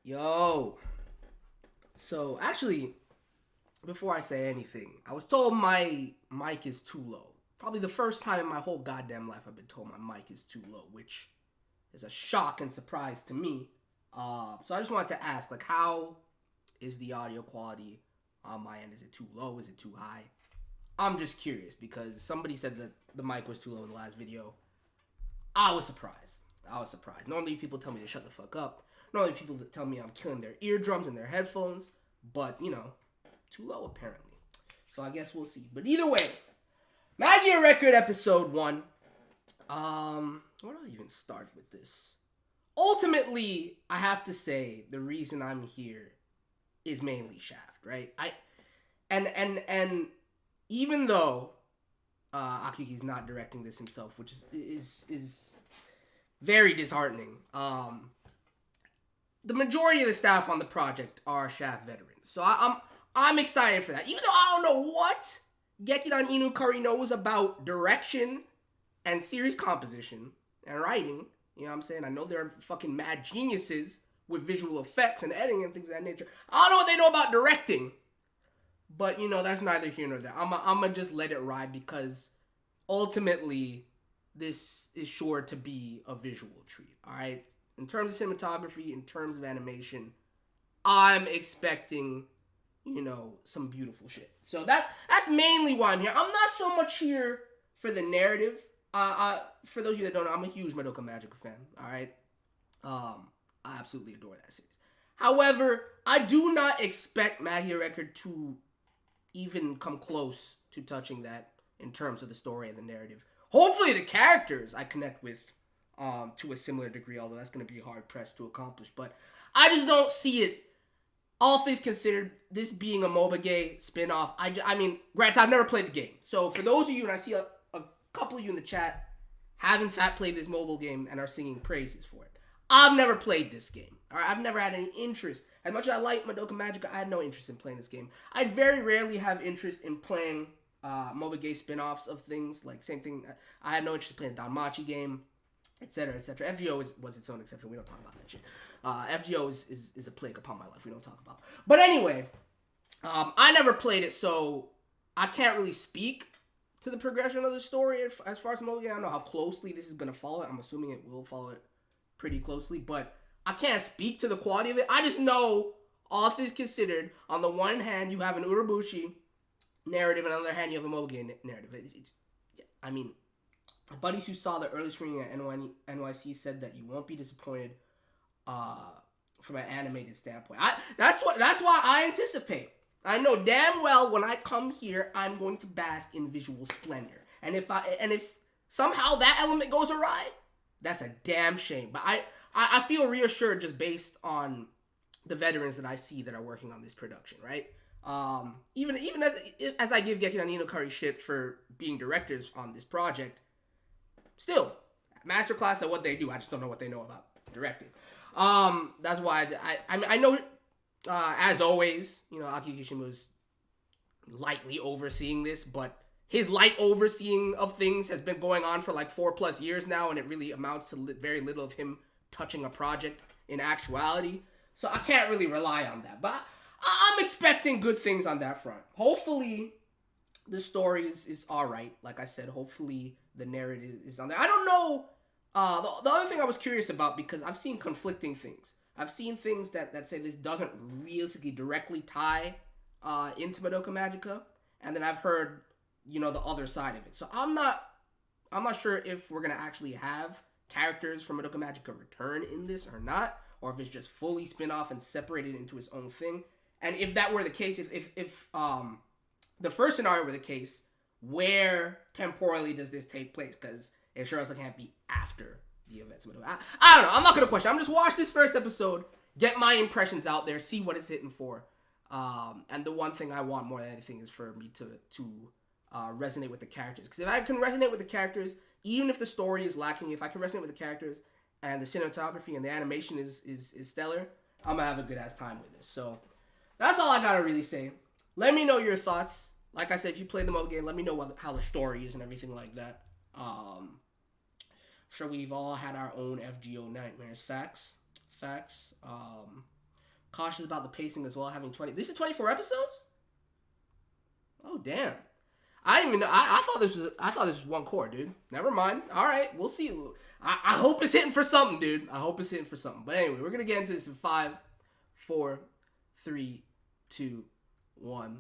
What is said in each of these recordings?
Yo. So, actually, before I say anything, I was told my mic is too low. Probably the first time in my whole goddamn life I've been told my mic is too low, which is a shock and surprise to me. So I just wanted to ask, like, how is the audio quality on my end? Is it too low? Is it too high? I'm just curious because somebody said that the mic was too low in the last video. I was surprised. Normally people tell me to shut the fuck up. Normally people that tell me I'm killing their eardrums and their headphones. But, too low apparently. So I guess we'll see. But either way, Magia Record episode 1. Where do I even start with this? Ultimately, I have to say the reason I'm here is mainly Shaft, right? And even though Akiki's not directing this himself, which is very disheartening. The majority of the staff on the project are Shaft veterans, so I'm excited for that. Even though I don't know what Gekidan Inukari knows about direction and series composition and writing. You know what I'm saying? I know they're fucking mad geniuses with visual effects and editing and things of that nature. I don't know what they know about directing. But, that's neither here nor there. I'm going to just let it ride because ultimately this is sure to be a visual treat. All right? In terms of cinematography, in terms of animation, I'm expecting, some beautiful shit. So that's mainly why I'm here. I'm not so much here for the narrative. For those of you that don't know, I'm a huge Madoka Magica fan. All right? I absolutely adore that series. However, I do not expect Magia Record to even come close to touching that in terms of the story and the narrative. Hopefully the characters I connect with to a similar degree, although that's going to be hard-pressed to accomplish. But I just don't see it, all things considered, this being a MOBA spin-off. I mean, granted, I've never played the game. So for those of you, and I see a couple of you in the chat, have in fact played this mobile game and are singing praises for it. I've never played this game. All right, I've never had any interest. As much as I like Madoka Magica, I had no interest in playing this game. I very rarely have interest in playing MOBA spin-offs of things. Like, same thing, I had no interest in playing a Danmachi game, etc., etc. FGO was its own exception. We don't talk about that shit. FGO is a plague upon my life. We don't talk about. But anyway, I never played it, so I can't really speak to the progression of the story as far as the MOBA game. I don't know how closely this is going to follow it. I'm assuming it will follow it pretty closely, but I can't speak to the quality of it. I just know, all things considered, on the one hand, you have an Urabushi narrative, and on the other hand, you have a MOBA narrative. I mean, my buddies who saw the early screening at NYC said that you won't be disappointed from an animated standpoint. That's why I anticipate. I know damn well when I come here, I'm going to bask in visual splendor. And if somehow that element goes awry, that's a damn shame. But I feel reassured just based on the veterans that I see that are working on this production, right? Even as I give Gekidan Inukari shit for being directors on this project, still, masterclass at what they do. I just don't know what they know about directing. That's why I know, as always, Aki Kishima's lightly overseeing this, but his light overseeing of things has been going on for like 4+ years now, and it really amounts to very little of him touching a project in actuality. So I can't really rely on that. But I'm expecting good things on that front. Hopefully, the story is all right. Like I said, hopefully the narrative is on there. I don't know. The other thing I was curious about, because I've seen conflicting things. I've seen things that say this doesn't realistically directly tie into Madoka Magica, and then I've heard the other side of it. So I'm not sure if we're gonna actually have characters from Madoka Magica return in this or not, or if it's just fully spin off and separated into its own thing. And if that were the case, if the first scenario were the case, where temporally does this take place? Because it sure as it can't be after the events of Madoka. I don't know. I'm not gonna question. I'm just watch this first episode, get my impressions out there, see what it's hitting for. And the one thing I want more than anything is for me to resonate with the characters. Because if I can resonate with the characters, even if the story is lacking, if I can resonate with the characters and the cinematography and the animation is stellar, I'm gonna have a good ass time with this. So that's all I gotta really say. Let me know your thoughts. Like I said, if you played the mobile game, let me know how the story is and everything like that. I'm sure we've all had our own FGO nightmares. Facts. Cautious about the pacing as well, having 20. This is 24 episodes? Oh, damn. I didn't even know. I thought this was one core, dude. Never mind. All right, we'll see. I hope it's hitting for something, dude. I hope it's hitting for something. But anyway, we're going to get into this in 5, 4, 3, 2, 1.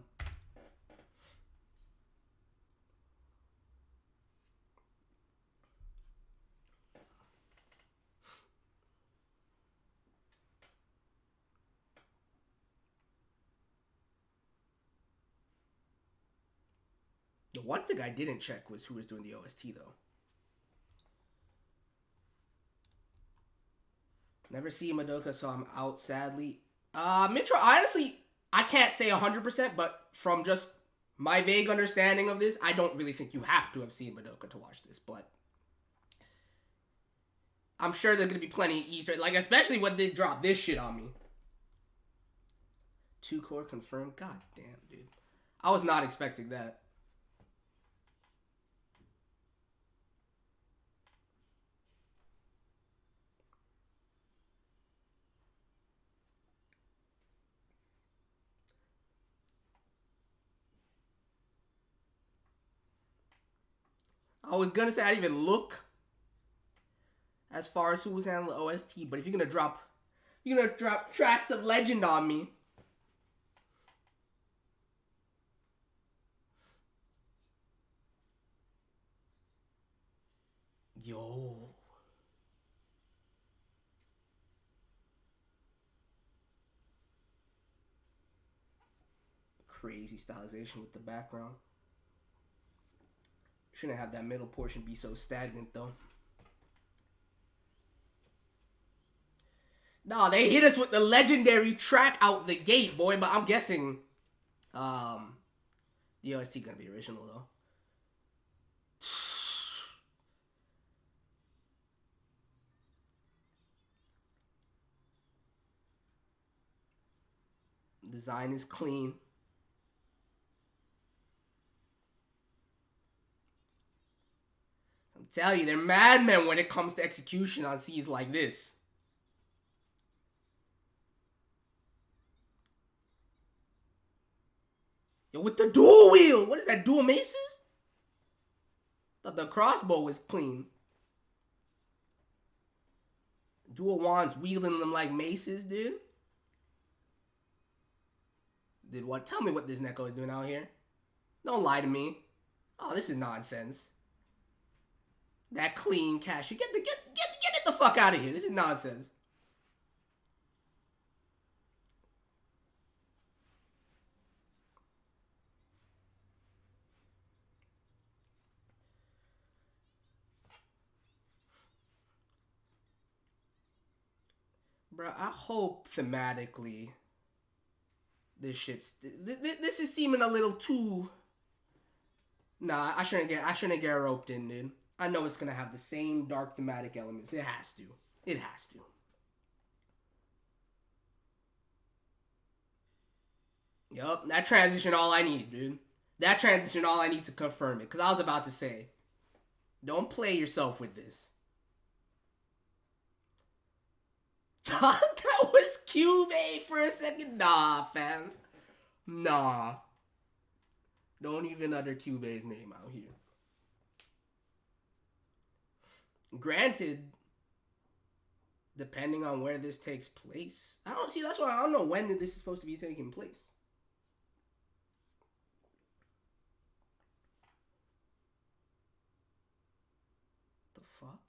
The one thing I didn't check was who was doing the OST, though. Never see Madoka, so I'm out, sadly. Mitra, honestly, I can't say 100%, but from just my vague understanding of this, I don't really think you have to have seen Madoka to watch this, but I'm sure there's going to be plenty of Easter, like, especially when they drop this shit on me. 2 core confirmed? God damn, dude. I was not expecting that. I was gonna say I didn't even look as far as who was handling OST, but if you're gonna drop tracks of legend on me. Yo. Crazy stylization with the background. Shouldn't have that middle portion be so stagnant, though. Nah, they hit us with the legendary track out the gate, boy. But I'm guessing the OST gonna be original, though. Design is clean. I'm telling you, they're madmen when it comes to execution on C's like this. Yo, with the dual wheel! What is that, dual maces? Thought the crossbow was clean. Dual wands wielding them like maces, dude. Did what? Tell me what this Neko is doing out here. Don't lie to me. Oh, this is nonsense. That clean cash. You get it the fuck out of here. This is nonsense. Bro, I hope thematically this shit's this is seeming a little too. Nah, I shouldn't get roped in, dude. I know it's gonna have the same dark thematic elements. It has to. It has to. Yup, that transition all I need, dude. That transition all I need to confirm it. Cause I was about to say, don't play yourself with this. Thought that was Cube A for a second? Nah, fam. Nah. Don't even utter Cube A's name out here. Granted, depending on where this takes place. That's why I don't know when this is supposed to be taking place. The fuck?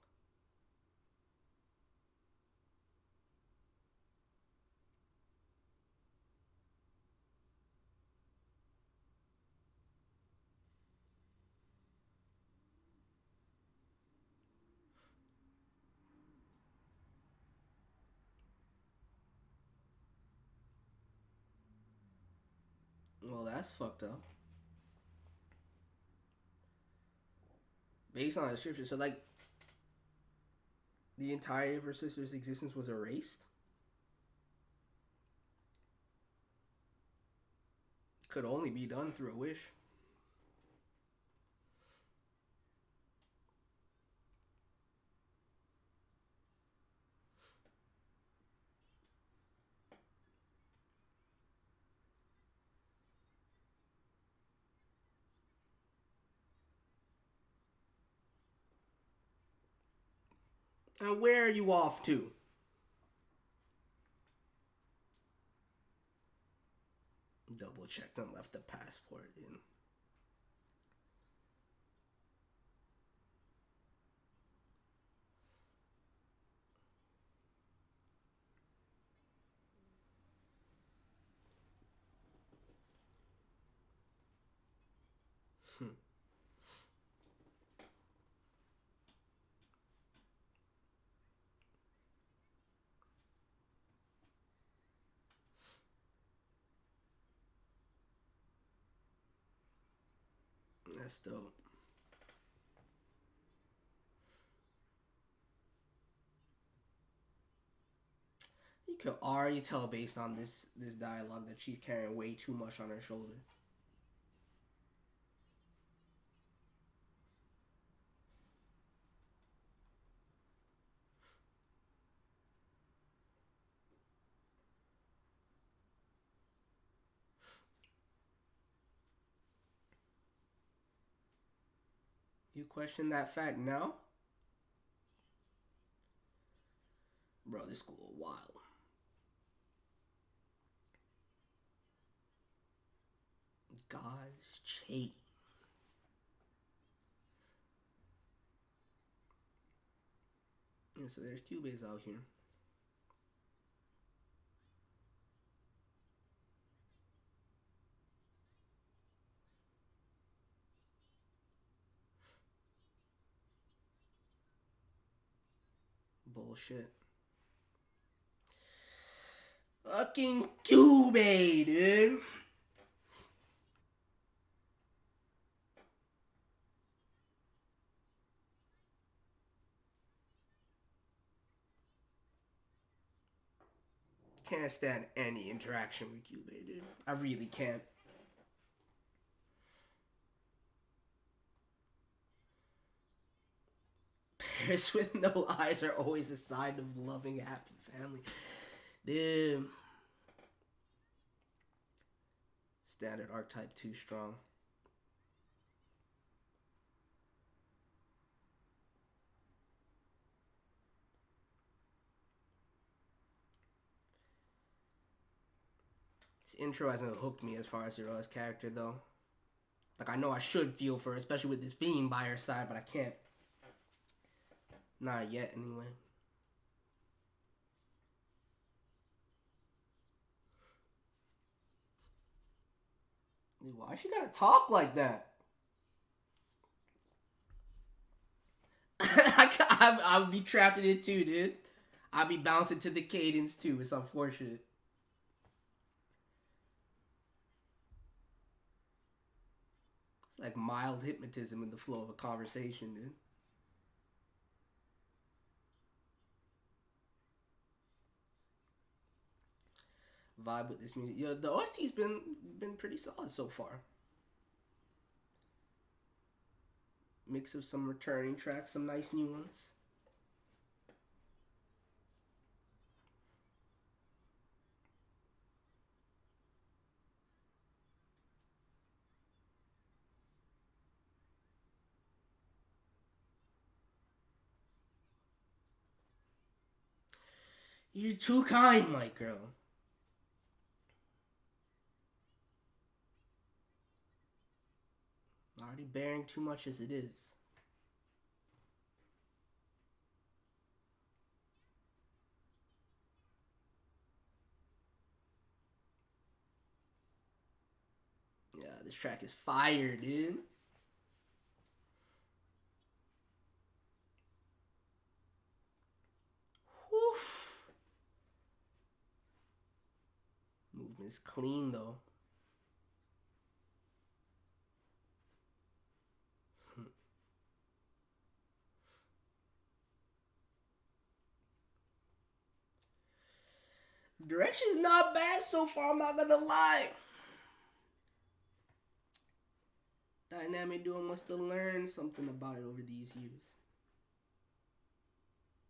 Well, that's fucked up. Based on the scripture, so like the entirety of her sister's existence was erased? Could only be done through a wish. And where are you off to? Double checked and left the passport in. That's dope. You could already tell based on this dialogue that she's carrying way too much on her shoulder. You question that fact now? Bro, this school wild. God's chain. And so there's Cubase out here. Bullshit. Fucking Cubase, dude. Can't stand any interaction with Cubase, dude. I really can't. Parents with no eyes are always a sign of loving, happy family. Dude. Standard archetype too strong. This intro hasn't hooked me as far as Iroha's character, though. Like, I know I should feel for her, especially with this being by her side, but I can't. Not yet, anyway. Dude, why she gotta talk like that? I would be trapped in it too, dude. I'd be bouncing to the cadence too. It's unfortunate. It's like mild hypnotism in the flow of a conversation, dude. Vibe with this music. Yeah, the OST's been pretty solid so far. Mix of some returning tracks, some nice new ones. You're too kind, my girl. Already bearing too much as it is. Yeah, this track is fire, dude. Woof. Movement's clean, though. Direction's not bad so far, I'm not gonna lie. Dynamic Duo must have learned something about it over these years.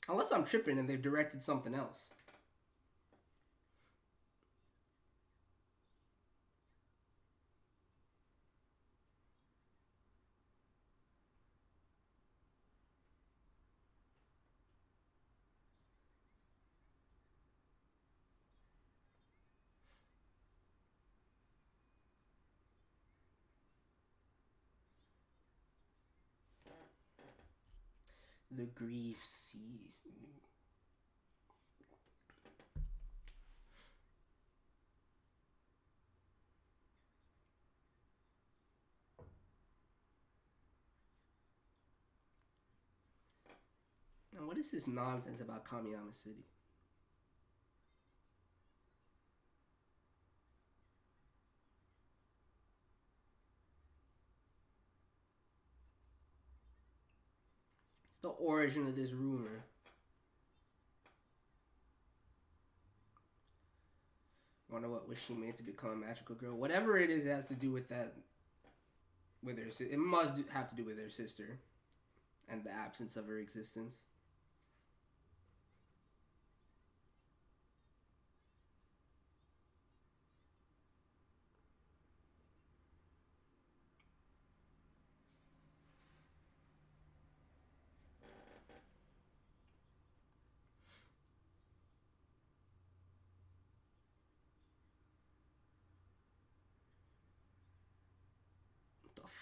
Unless I'm tripping and they've directed something else. The grief sees. Now, what is this nonsense about Kamihama City? It's the origin of this rumor. Wonder what was she made to become a magical girl? Whatever it is, it has to do with that. With her, it must have to do with her sister and the absence of her existence.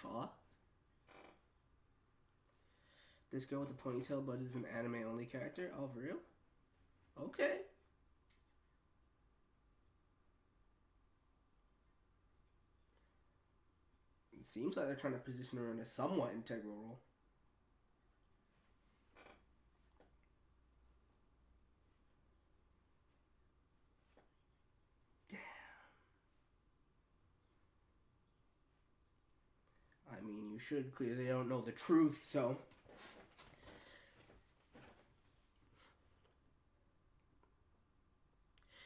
Fuck. This girl with the ponytail but is an anime only character? Oh, for real? Okay. It seems like they're trying to position her in a somewhat integral role. I mean, you should. Clearly, they don't know the truth, so.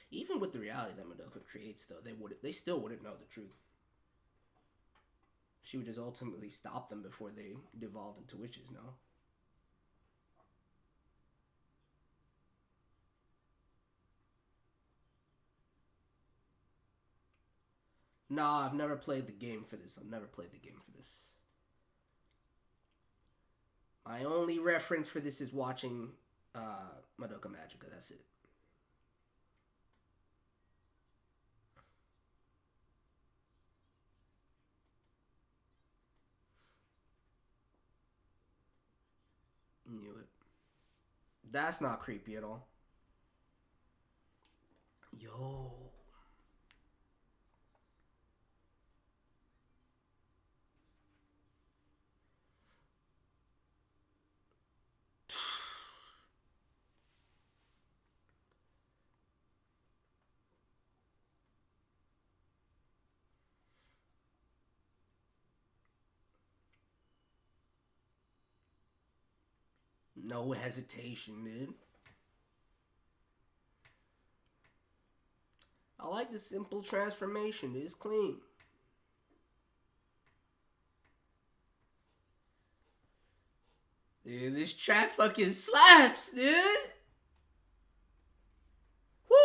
Even with the reality that Madoka creates, though, they still wouldn't know the truth. She would just ultimately stop them before they devolved into witches, no? Nah, I've never played the game for this. My only reference for this is watching Madoka Magica. That's it. Knew it. That's not creepy at all. Yo. No hesitation, dude. I like the simple transformation, dude. It's clean. Dude, this track fucking slaps, dude. Woo!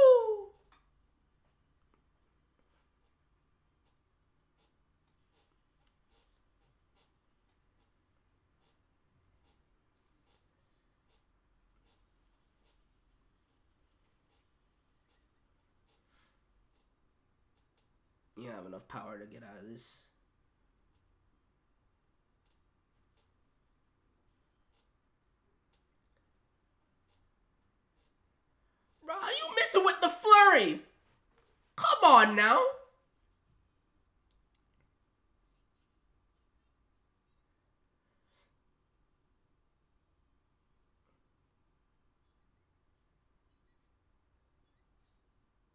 You don't have enough power to get out of this. Bro, you missing with the flurry? Come on now.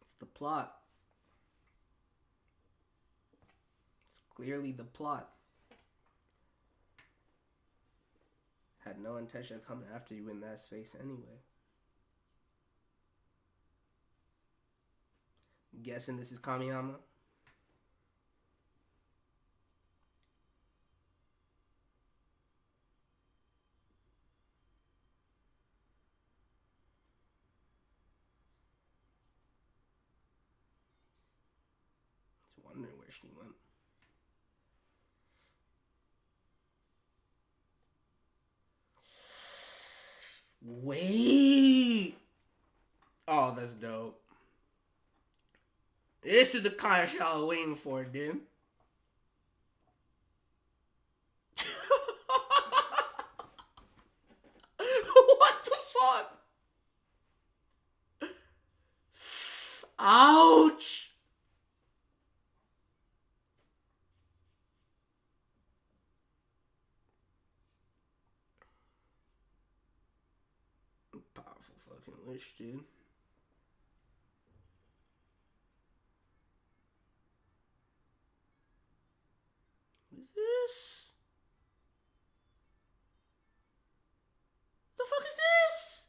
It's the plot. It's clearly the plot. Had no intention of coming after you in that space anyway. Guessing this is Kamihama? Just wondering where she went. Wait! Oh, that's dope. This is the kind of shit I was waiting for, dude. Ouch! Powerful fucking wish, dude. What is this? The fuck is this?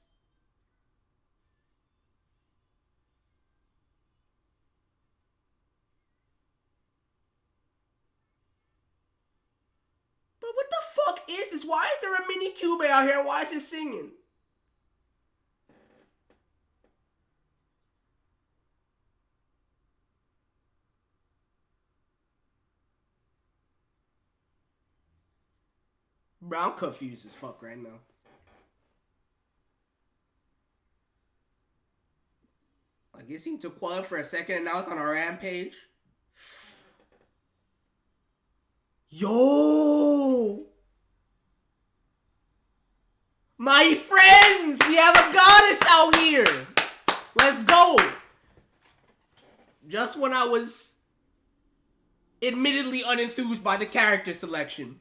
But what the fuck is this? Why is there a mini Cube out here? Why is it singing? Bro, I'm confused as fuck right now. Like, it seemed to quiet for a second and now it's on a rampage. Yo! My friends! We have a goddess out here! Let's go! Just when I was admittedly unenthused by the character selection.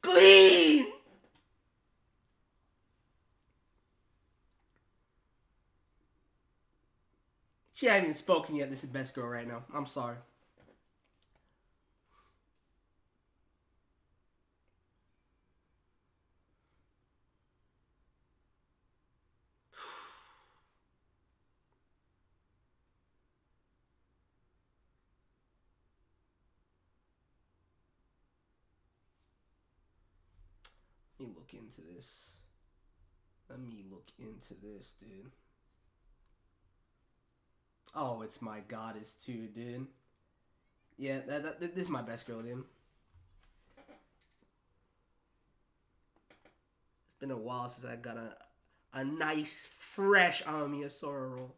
Clean! She hasn't even spoken yet. This is best girl right now. I'm sorry. Let me look into this. Let me look into this, dude. Oh, it's my goddess too, dude. Yeah, this is my best girl, dude. It's been a while since I got a nice, fresh Amiya Sora roll.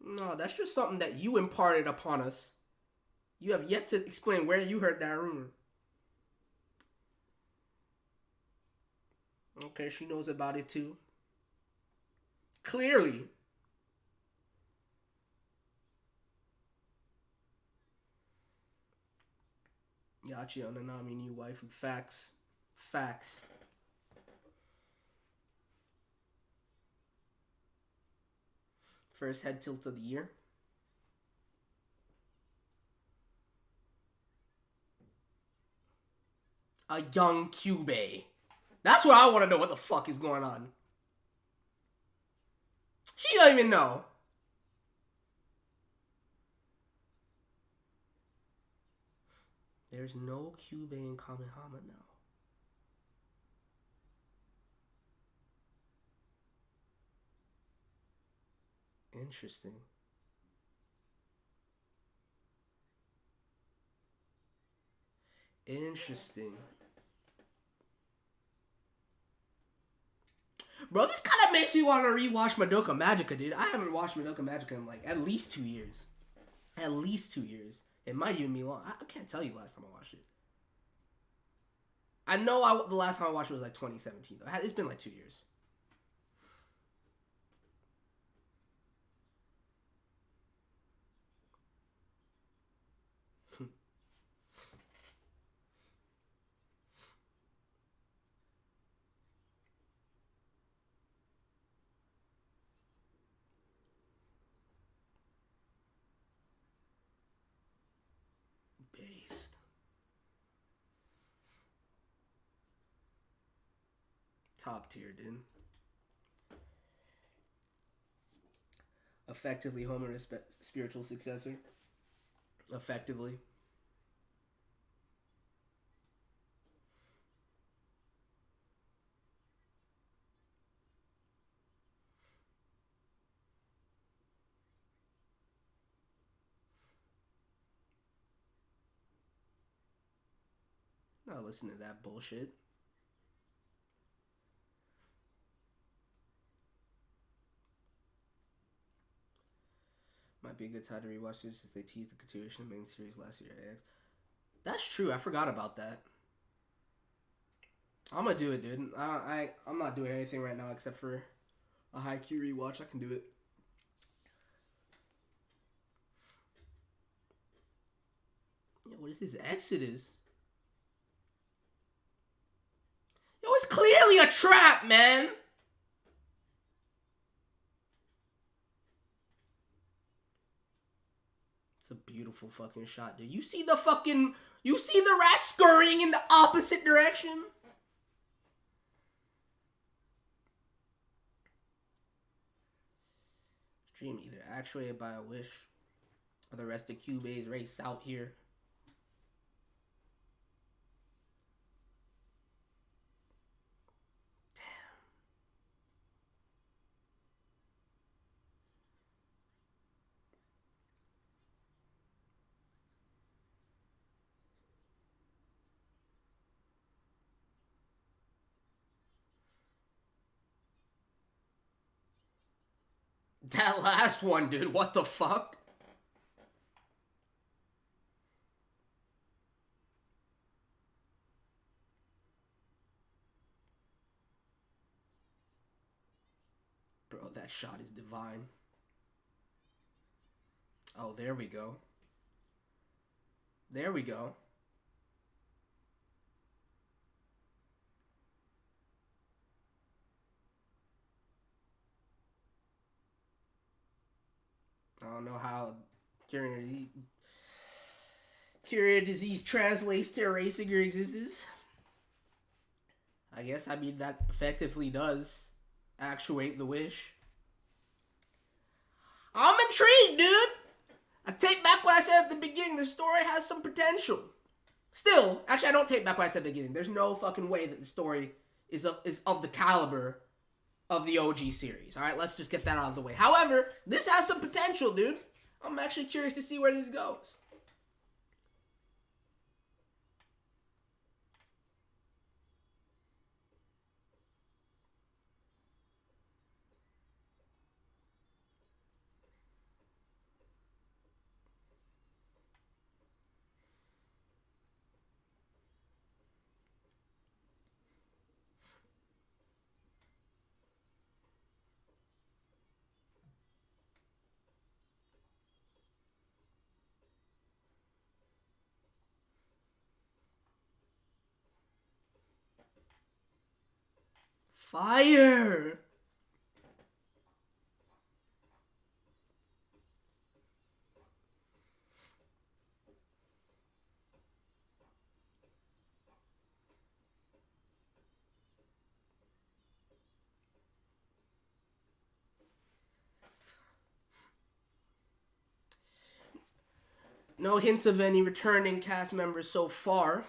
No, that's just something that you imparted upon us. You have yet to explain where you heard that rumor. Okay, she knows about it too. Clearly. Yachi on Nanami new waifu. Facts. Facts. First head tilt of the year. A young Kyubey. That's what I want to know. What the fuck is going on? She don't even know. There's no Kyubey in Kamihama now. Interesting. Interesting. Bro, this kind of makes me want to rewatch Madoka Magica, dude. I haven't watched Madoka Magica in like at least 2 years. At least 2 years. It might even be long. I can't tell you the last time I watched it. I know the last time I watched it was like 2017, though. It's been like 2 years. Based. Top tier, dude. Effectively Homer's spiritual successor. Effectively. Not listen to that bullshit. My Might be a good time to rewatch it since they teased the continuation of the main series last year. That's true. I forgot about that. I'm gonna do it, dude. I'm not doing anything right now except for a Haikyuu rewatch. I can do it. Yo, what is this Exodus? Yo, it's clearly a trap, man. It's a beautiful fucking shot, dude. You see the rat scurrying in the opposite direction? Dream either actuated by a wish or the rest of Kyubei's race out here. That last one, dude, what the fuck? Bro, that shot is divine. Oh, there we go. There we go. I don't know how Curia disease translates to erasing your existence. I guess, I mean, that effectively does actuate the wish. I'm intrigued, dude! I take back what I said at the beginning. The story has some potential. Still, actually, I don't take back what I said at the beginning. There's no fucking way that the story is of the caliber of the OG series. Alright, let's just get that out of the way. However, this has some potential, dude. I'm actually curious to see where this goes. Fire! No hints of any returning cast members so far.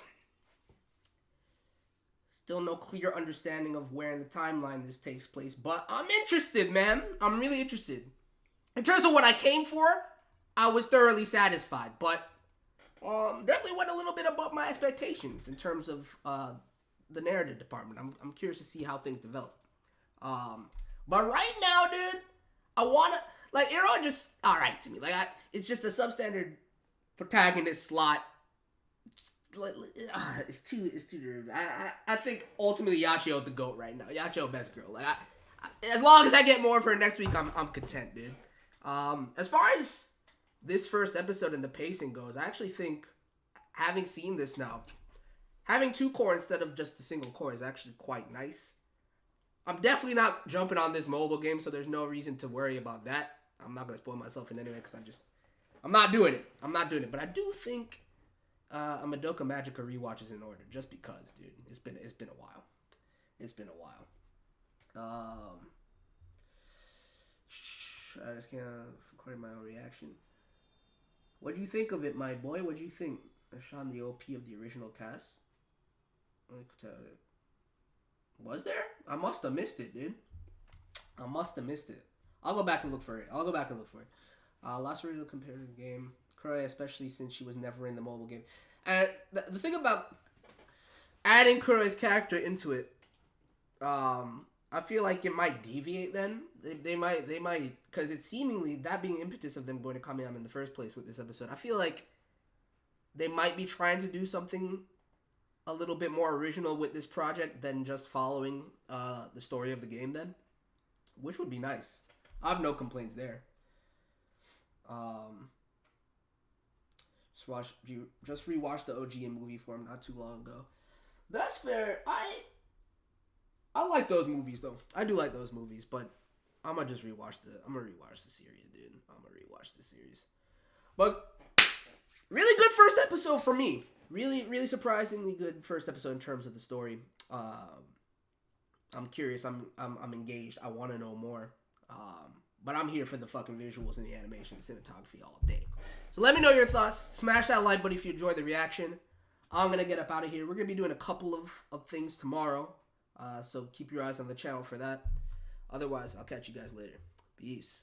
Still no clear understanding of where in the timeline this takes place. But I'm interested, man. I'm really interested. In terms of what I came for, I was thoroughly satisfied. But definitely went a little bit above my expectations in terms of the narrative department. I'm curious to see how things develop. But right now, dude, I want to... Like, Iroha just... Alright to me. Like, it's just a substandard protagonist slot. It's too derived. I think ultimately Yachio the GOAT right now. Yachio best girl. Like as long as I get more of her next week, I'm content, dude. As far as this first episode and the pacing goes, I actually think having seen this now, having 2 core instead of just the single core is actually quite nice. I'm definitely not jumping on this mobile game, so there's no reason to worry about that. I'm not gonna spoil myself in any way because I'm not doing it. But I do think a Madoka Magica rewatch is in order, just because, dude. It's been a while. I just can't record my own reaction. What do you think of it, my boy? What do you think? Sean, the OP of the original cast. Was there? I must have missed it, dude. I'll go back and look for it. Last original compared to the game. Kuroi, especially since she was never in the mobile game. And the thing about adding Kuroi's character into it, I I feel like it might deviate then. They might, because it's seemingly that being impetus of them going to Kamihama in the first place with this episode. I feel like they might be trying to do something a little bit more original with this project than just following the story of the game then, which would be nice. I have no complaints there. Just rewatched the OG in movie form not too long ago. That's fair. I like those movies though. I do like those movies, but I'm gonna rewatch the series, dude. I'm gonna rewatch the series. But really good first episode for me. Really, really surprisingly good first episode in terms of the story. I'm curious. I'm engaged. I want to know more. But I'm here for the fucking visuals and the animation, the cinematography all day. So let me know your thoughts. Smash that like button if you enjoyed the reaction. I'm gonna get up out of here. We're gonna be doing a couple of things tomorrow. So keep your eyes on the channel for that. Otherwise, I'll catch you guys later. Peace.